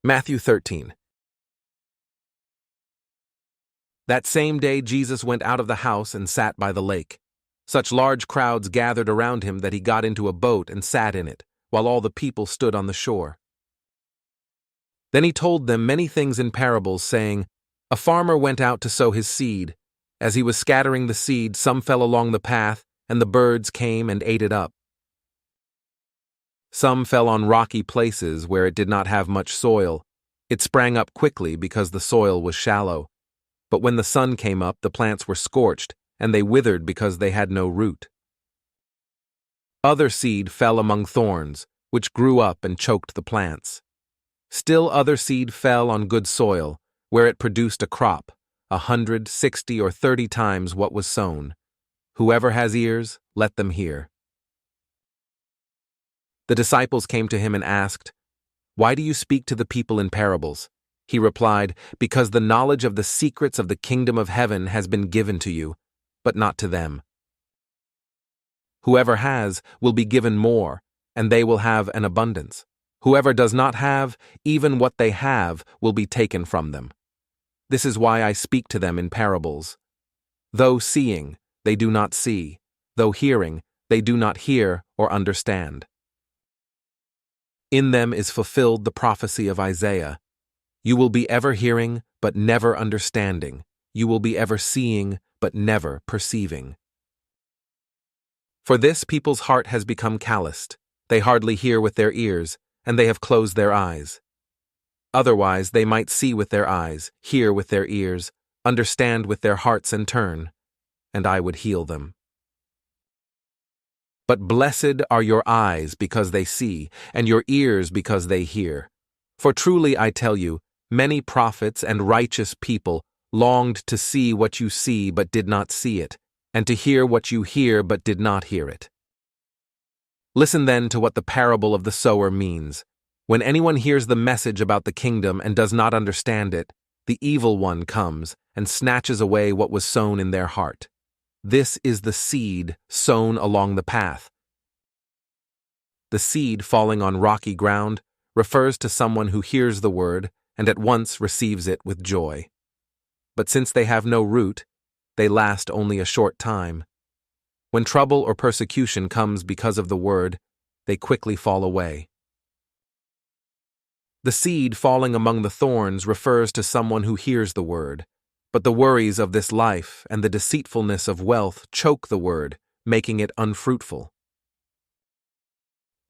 Matthew 13. That same day Jesus went out of the house and sat by the lake. Such large crowds gathered around him that he got into a boat and sat in it, while all the people stood on the shore. Then he told them many things in parables, saying, A farmer went out to sow his seed. As he was scattering the seed, some fell along the path, and the birds came and ate it up. Some fell on rocky places where it did not have much soil. It sprang up quickly because the soil was shallow. But when the sun came up, the plants were scorched, and they withered because they had no root. Other seed fell among thorns, which grew up and choked the plants. Still other seed fell on good soil, where it produced a crop, 100, 60, or 30 times what was sown. Whoever has ears, let them hear. The disciples came to him and asked, Why do you speak to the people in parables? He replied, Because the knowledge of the secrets of the kingdom of heaven has been given to you, but not to them. Whoever has will be given more, and they will have an abundance. Whoever does not have, even what they have will be taken from them. This is why I speak to them in parables. Though seeing, they do not see. Though hearing, they do not hear or understand. In them is fulfilled the prophecy of Isaiah. You will be ever hearing, but never understanding. You will be ever seeing, but never perceiving. For this people's heart has become calloused. They hardly hear with their ears, and they have closed their eyes. Otherwise they might see with their eyes, hear with their ears, understand with their hearts and turn, and I would heal them. But blessed are your eyes because they see, and your ears because they hear. For truly I tell you, many prophets and righteous people longed to see what you see but did not see it, and to hear what you hear but did not hear it. Listen then to what the parable of the sower means. When anyone hears the message about the kingdom and does not understand it, the evil one comes and snatches away what was sown in their heart. This is the seed sown along the path. The seed falling on rocky ground refers to someone who hears the word and at once receives it with joy. But since they have no root, they last only a short time. When trouble or persecution comes because of the word, they quickly fall away. The seed falling among the thorns refers to someone who hears the word, but the worries of this life and the deceitfulness of wealth choke the word, making it unfruitful.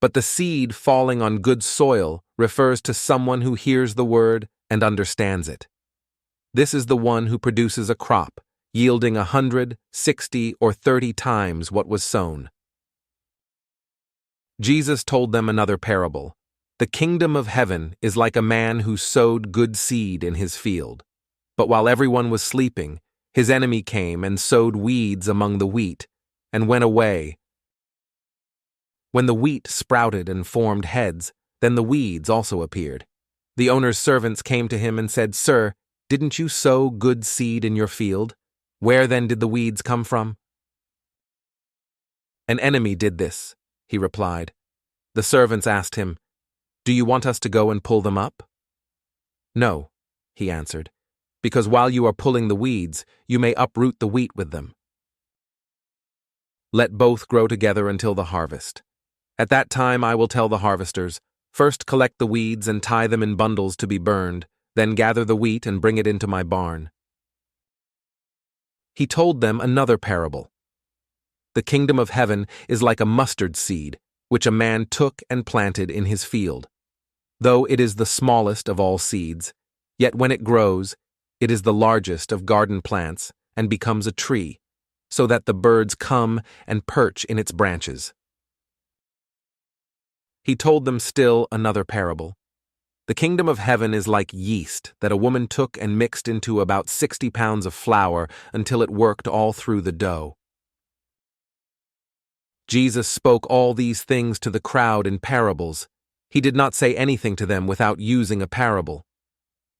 But the seed falling on good soil refers to someone who hears the word and understands it. This is the one who produces a crop, yielding 100, 60, or 30 times what was sown. Jesus told them another parable. The kingdom of heaven is like a man who sowed good seed in his field. But while everyone was sleeping, his enemy came and sowed weeds among the wheat, and went away. When the wheat sprouted and formed heads, then the weeds also appeared. The owner's servants came to him and said, Sir, didn't you sow good seed in your field? Where then did the weeds come from? An enemy did this, he replied. The servants asked him, Do you want us to go and pull them up? No, he answered, because while you are pulling the weeds, you may uproot the wheat with them. Let both grow together until the harvest. At that time I will tell the harvesters, First collect the weeds and tie them in bundles to be burned, then gather the wheat and bring it into my barn. He told them another parable. The kingdom of heaven is like a mustard seed, which a man took and planted in his field. Though it is the smallest of all seeds, yet when it grows, it is the largest of garden plants and becomes a tree, so that the birds come and perch in its branches. He told them still another parable. The kingdom of heaven is like yeast that a woman took and mixed into about 60 pounds of flour until it worked all through the dough. Jesus spoke all these things to the crowd in parables. He did not say anything to them without using a parable.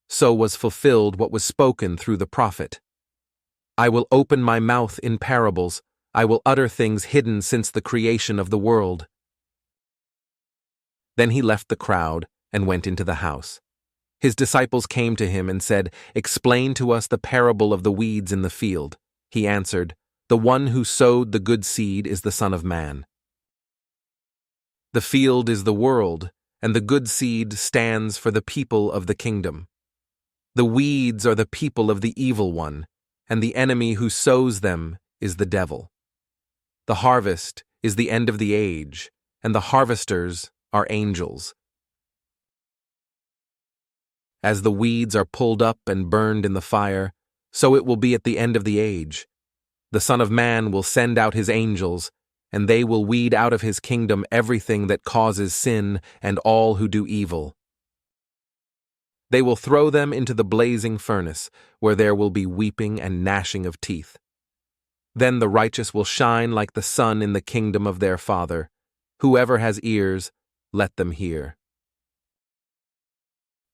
So was fulfilled what was spoken through the prophet. I will open my mouth in parables. I will utter things hidden since the creation of the world. Then he left the crowd and went into the house. His disciples came to him and said, "Explain to us the parable of the weeds in the field." He answered, "The one who sowed the good seed is the Son of Man. The field is the world, and the good seed stands for the people of the kingdom. The weeds are the people of the evil one, and the enemy who sows them is the devil. The harvest is the end of the age, and the harvesters are angels. As the weeds are pulled up and burned in the fire, so it will be at the end of the age. The Son of Man will send out his angels, and they will weed out of his kingdom everything that causes sin and all who do evil. They will throw them into the blazing furnace, where there will be weeping and gnashing of teeth. Then the righteous will shine like the sun in the kingdom of their Father. Whoever has ears, let them hear.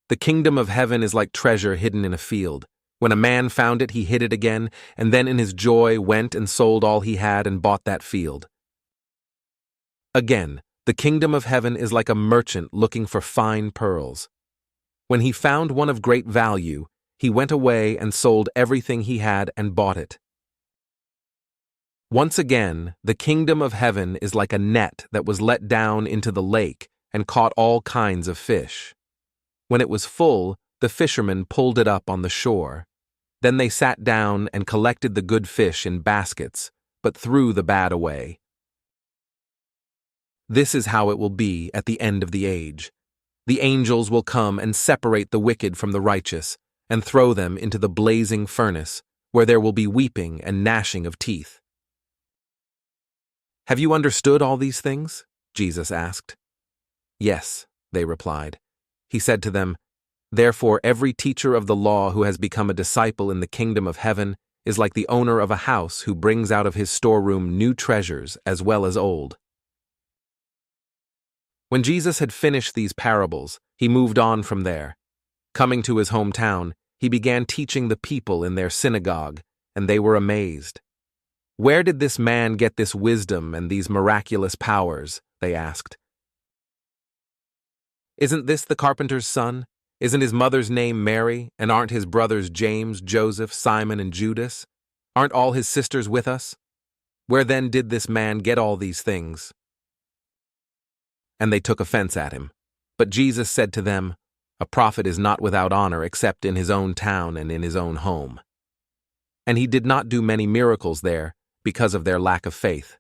The kingdom of heaven is like treasure hidden in a field. When a man found it, he hid it again, and then in his joy went and sold all he had and bought that field. Again, the kingdom of heaven is like a merchant looking for fine pearls. When he found one of great value, he went away and sold everything he had and bought it. Once again, the kingdom of heaven is like a net that was let down into the lake and caught all kinds of fish. When it was full, the fishermen pulled it up on the shore. Then they sat down and collected the good fish in baskets, but threw the bad away. This is how it will be at the end of the age. The angels will come and separate the wicked from the righteous, and throw them into the blazing furnace, where there will be weeping and gnashing of teeth. "Have you understood all these things?" Jesus asked. "Yes," they replied. He said to them, "Therefore every teacher of the law who has become a disciple in the kingdom of heaven is like the owner of a house who brings out of his storeroom new treasures as well as old." When Jesus had finished these parables, he moved on from there. Coming to his hometown, he began teaching the people in their synagogue, and they were amazed. "Where did this man get this wisdom and these miraculous powers?" they asked. "Isn't this the carpenter's son? Isn't his mother's name Mary, and aren't his brothers James, Joseph, Simon, and Judas? Aren't all his sisters with us? Where then did this man get all these things?" And they took offense at him. But Jesus said to them, "A prophet is not without honor except in his own town and in his own home." And he did not do many miracles there because of their lack of faith.